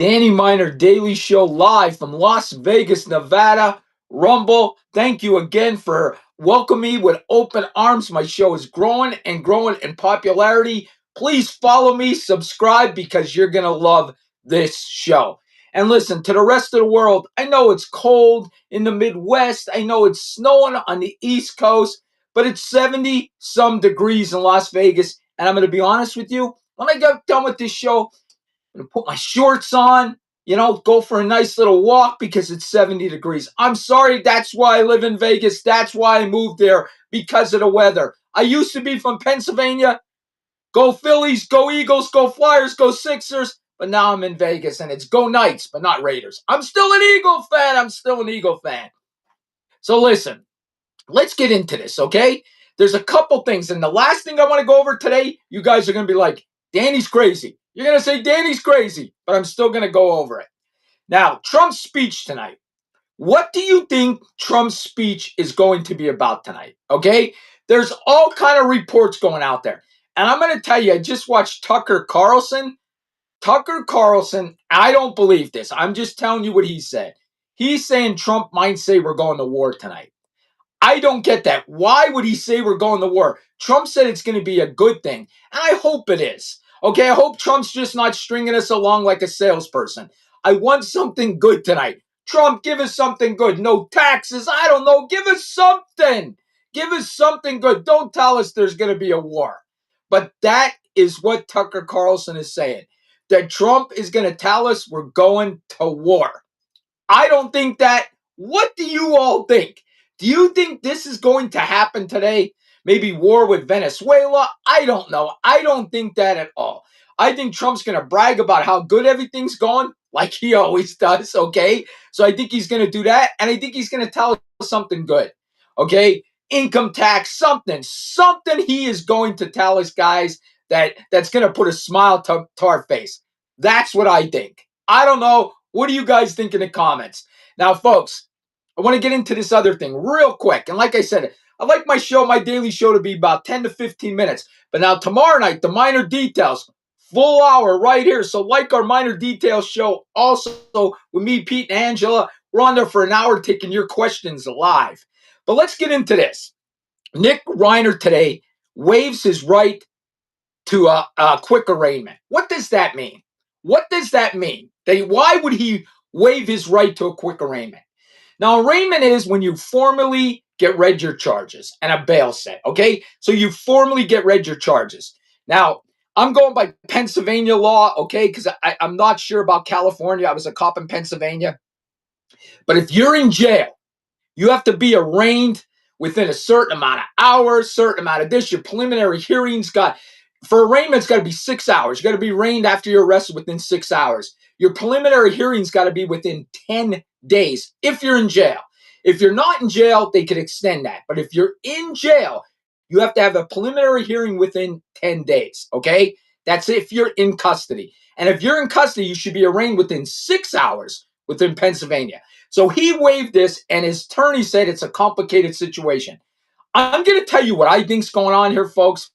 Danny Miner Daily Show live from Las Vegas, Nevada. Rumble, thank you again for welcoming me with open arms. My show is growing and growing in popularity. Please follow me, subscribe, because you're going to love this show. And listen, to the rest of the world, I know it's cold in the Midwest. I know it's snowing on the East Coast, but it's 70 some degrees in Las Vegas. And I'm going to be honest with you, when I get done with this show, I'm gonna put my shorts on, go for a nice little walk because it's 70 degrees. I'm sorry, that's why I live in Vegas. That's why I moved there, because of the weather. I used to be from Pennsylvania. Go Phillies, go Eagles, go Flyers, go Sixers. But now I'm in Vegas and it's go Knights, but not Raiders. I'm still an Eagle fan. I'm still an Eagle fan. So listen, let's get into this, okay? There's a couple things. And the last thing I want to go over today, you guys are going to be like, Danny's crazy. You're going to say Danny's crazy, but I'm still going to go over it. Now, Trump's speech tonight. What do you think Trump's speech is going to be about tonight? Okay? There's all kind of reports going out there. And I'm going to tell you, I just watched Tucker Carlson. Tucker Carlson, I don't believe this. I'm just telling you what he said. He's saying Trump might say we're going to war tonight. I don't get that. Why would he say we're going to war? Trump said it's going to be a good thing. And I hope it is. Okay, I hope Trump's just not stringing us along like a salesperson. I want something good tonight. Trump, give us something good. No taxes. I don't know. Give us something. Give us something good. Don't tell us there's going to be a war. But that is what Tucker Carlson is saying. That Trump is going to tell us we're going to war. I don't think that. What do you all think? Do you think this is going to happen today? Maybe war with Venezuela? I don't know. I don't think that at all. I think Trump's going to brag about how good everything's going, like he always does, okay? So I think he's going to do that, and I think he's going to tell us something good, okay? Income tax, something he is going to tell us, guys, that's going to put a smile to our face. That's what I think. I don't know. What do you guys think in the comments? Now, folks, I want to get into this other thing real quick. And like I said, I like my show, my daily show, to be about 10 to 15 minutes. But now tomorrow night, the Minor Details, full hour right here. So like our Minor Details show also with me, Pete, and Angela. We're on there for an hour taking your questions live. But let's get into this. Nick Reiner today waives his right to a quick arraignment. What does that mean? What does that mean? Why would he waive his right to a quick arraignment? Now, arraignment is when you formally get read your charges and a bail set, okay? So you formally get read your charges. Now, I'm going by Pennsylvania law, okay, because I'm not sure about California. I was a cop in Pennsylvania. But if you're in jail, you have to be arraigned within a certain amount of hours, certain amount of this. Your preliminary hearings for arraignment, it's got to be 6 hours. You got to be arraigned after you're arrested within 6 hours. Your preliminary hearings got to be within 10 days if you're in jail. If you're not in jail, they could extend that. But if you're in jail, you have to have a preliminary hearing within 10 days, okay? That's if you're in custody. And if you're in custody, you should be arraigned within 6 hours within Pennsylvania. So he waived this, and his attorney said it's a complicated situation. I'm going to tell you what I think's going on here, folks.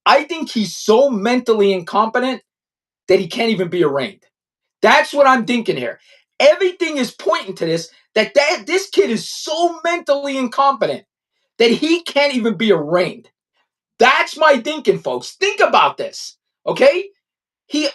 I think he's so mentally incompetent that he can't even be arraigned. That's what I'm thinking here. Everything is pointing to this, that this kid is so mentally incompetent that he can't even be arraigned. That's my thinking, folks. Think about this, okay? He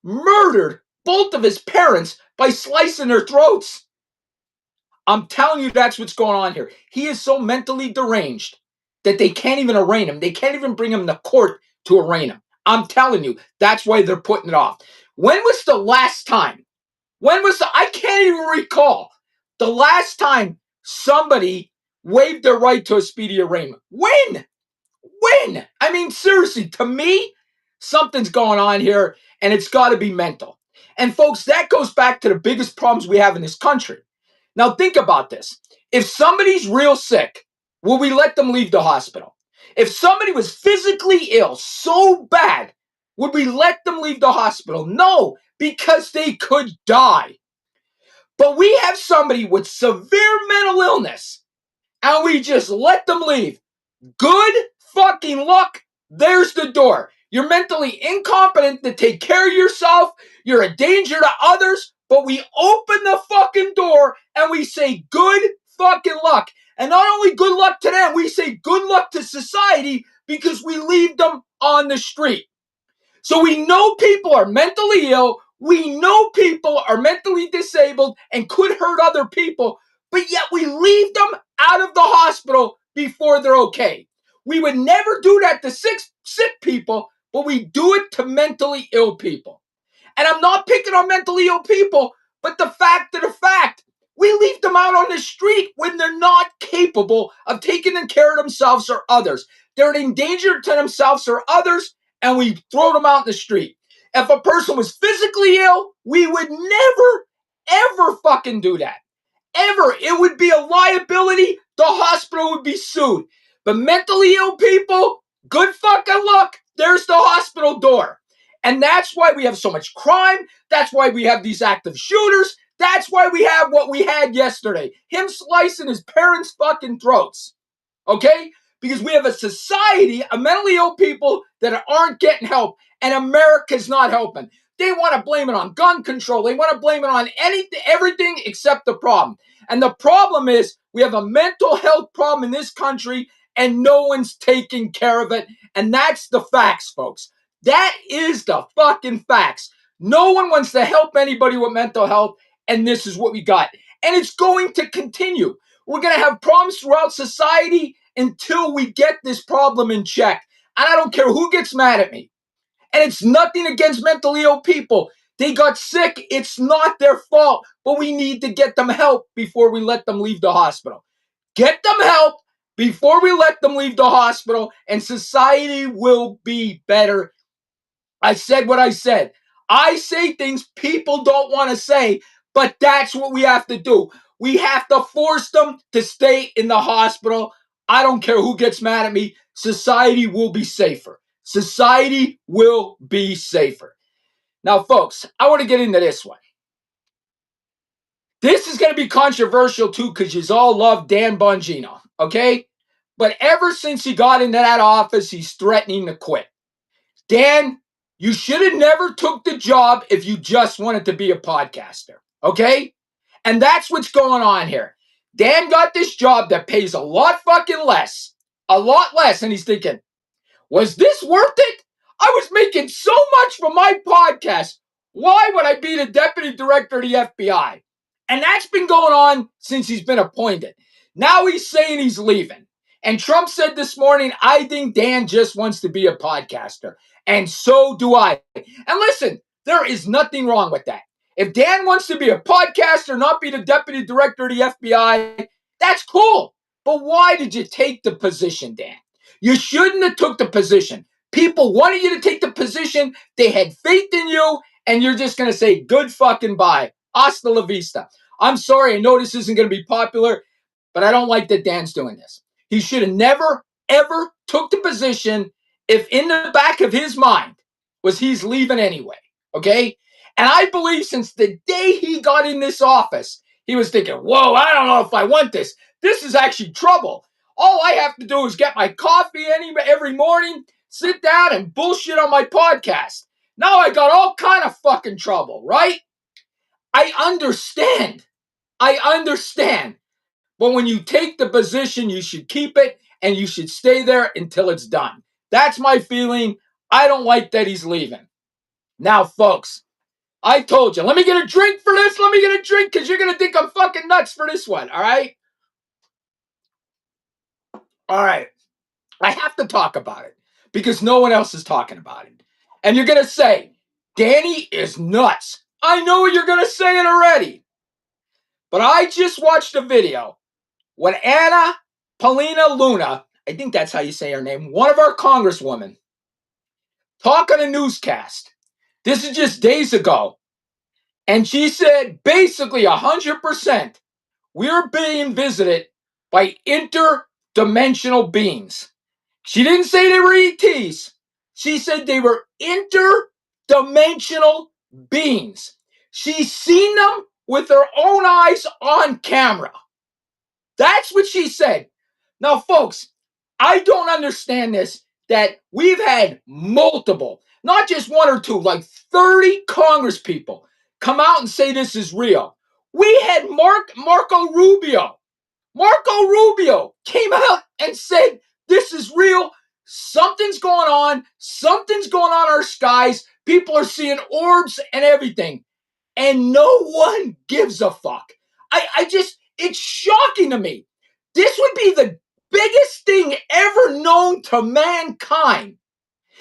murdered both of his parents by slicing their throats. I'm telling you, that's what's going on here. He is so mentally deranged that they can't even arraign him. They can't even bring him to court to arraign him. I'm telling you, that's why they're putting it off. When was the last time? I can't even recall the last time somebody waived their right to a speedy arraignment. When? I mean, seriously, to me, something's going on here, and it's got to be mental. And folks, that goes back to the biggest problems we have in this country. Now, think about this. If somebody's real sick, will we let them leave the hospital? If somebody was physically ill so bad, would we let them leave the hospital? No, because they could die. But we have somebody with severe mental illness, and we just let them leave. Good fucking luck. There's the door. You're mentally incompetent to take care of yourself. You're a danger to others, but we open the fucking door and we say good fucking luck. And not only good luck to them, we say good luck to society because we leave them on the street. So we know people are mentally ill. We know people are mentally disabled and could hurt other people, but yet we leave them out of the hospital before they're okay. We would never do that to sick people, but we do it to mentally ill people. And I'm not picking on mentally ill people, but the fact of the fact, we leave them out on the street when they're not capable of taking care of themselves or others. They're in danger to themselves or others, and we throw them out in the street. If a person was physically ill, we would never, ever fucking do that. Ever. It would be a liability. The hospital would be sued. But mentally ill people, good fucking luck. There's the hospital door. And that's why we have so much crime. That's why we have these active shooters. That's why we have what we had yesterday. Him slicing his parents' fucking throats. Okay? Because we have a society of mentally ill people that aren't getting help. And America's not helping. They want to blame it on gun control. They want to blame it on anything, everything except the problem. And the problem is we have a mental health problem in this country and no one's taking care of it. And that's the facts, folks. That is the fucking facts. No one wants to help anybody with mental health, and this is what we got. And it's going to continue. We're going to have problems throughout society until we get this problem in check. And I don't care who gets mad at me. And it's nothing against mentally ill people. They got sick. It's not their fault. But we need to get them help before we let them leave the hospital. Get them help before we let them leave the hospital, and society will be better. I said what I said. I say things people don't want to say, but that's what we have to do. We have to force them to stay in the hospital. I don't care who gets mad at me. Society will be safer. Society will be safer. Now, folks, I want to get into this one. This is going to be controversial too because you all love Dan Bongino, okay? But ever since he got into that office, he's threatening to quit. Dan, you should have never took the job if you just wanted to be a podcaster, okay? And that's what's going on here. Dan got this job that pays a lot less, and he's thinking, was this worth it? I was making so much for my podcast. Why would I be the deputy director of the FBI? And that's been going on since he's been appointed. Now he's saying he's leaving. And Trump said this morning, I think Dan just wants to be a podcaster. And so do I. And listen, there is nothing wrong with that. If Dan wants to be a podcaster, not be the deputy director of the FBI, that's cool. But why did you take the position, Dan? You shouldn't have took the position. People wanted you to take the position. They had faith in you, and you're just going to say, good fucking bye. Hasta la vista. I'm sorry. I know this isn't going to be popular, but I don't like that Dan's doing this. He should have never, ever took the position if in the back of his mind was he's leaving anyway, okay? And I believe since the day he got in this office, he was thinking, whoa, I don't know if I want this. This is actually trouble. All I have to do is get my coffee every morning, sit down and bullshit on my podcast. Now I got all kind of fucking trouble, right? I understand. But when you take the position, you should keep it and you should stay there until it's done. That's my feeling. I don't like that he's leaving. Now, folks, I told you, let me get a drink for this. Let me get a drink because you're going to think I'm fucking nuts for this one. All right. I have to talk about it because no one else is talking about it. And you're going to say, Danny is nuts. I know you're going to say it already. But I just watched a video when Anna Paulina Luna, I think that's how you say her name, one of our congresswomen, talk on a newscast. This is just days ago. And she said basically 100%, we're being visited by interdimensional beings. She didn't say they were ETs. She said they were interdimensional beings. She's seen them with her own eyes on camera. That's what she said. Now, folks, I don't understand this. that we've had multiple, not just one or two, like 30 Congress people come out and say this is real. We had Marco Rubio. Marco Rubio came out and said this is real. Something's going on. Something's going on in our skies. People are seeing orbs and everything. And no one gives a fuck. It's shocking to me. This would be the biggest thing ever known to mankind.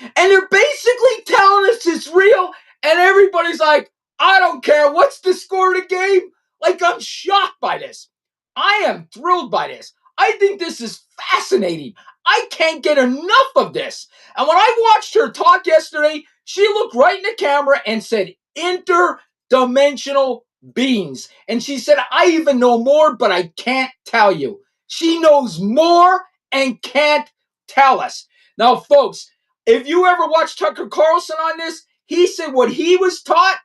And they're basically telling us it's real, and everybody's like, I don't care. What's the score of the game? Like, I'm shocked by this. I am thrilled by this. I think this is fascinating. I can't get enough of this. And when I watched her talk yesterday, she looked right in the camera and said, interdimensional beings. And she said, I even know more, but I can't tell you. She knows more and can't tell us. Now, folks, if you ever watched Tucker Carlson on this, he said what he was taught.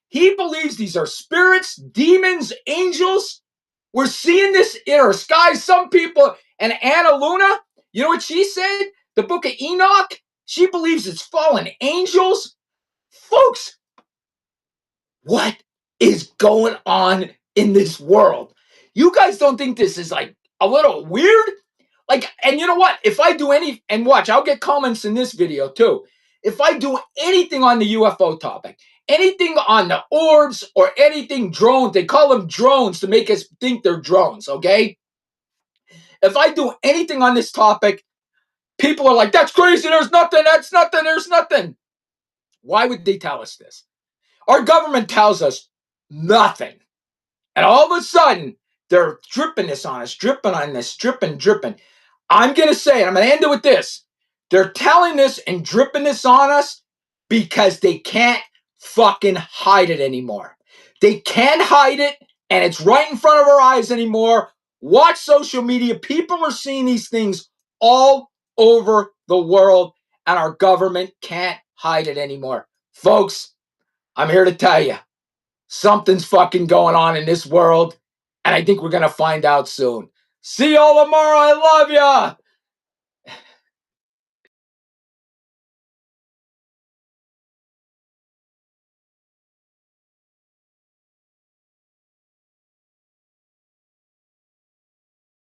He believes these are spirits, demons, angels. We're seeing this in our skies. Some people, and Anna Luna, you know what she said? The book of Enoch, she believes it's fallen angels. Folks, what is going on in this world? You guys don't think this is like a little weird? Like, and you know what? If I do any, and watch, I'll get comments in this video too. If I do anything on the UFO topic, anything on the orbs or anything drones, they call them drones to make us think they're drones, okay? If I do anything on this topic, people are like, that's crazy, there's nothing, that's nothing, there's nothing. Why would they tell us this? Our government tells us nothing. And all of a sudden, they're dripping this on us, dripping on this, dripping. I'm going to say, and I'm going to end it with this. They're telling this and dripping this on us because they can't fucking hide it anymore. They can't hide it, and it's right in front of our eyes anymore. Watch social media. People are seeing these things all over the world, and our government can't hide it anymore. Folks, I'm here to tell you, something's fucking going on in this world, and I think we're going to find out soon. See y'all tomorrow. I love ya.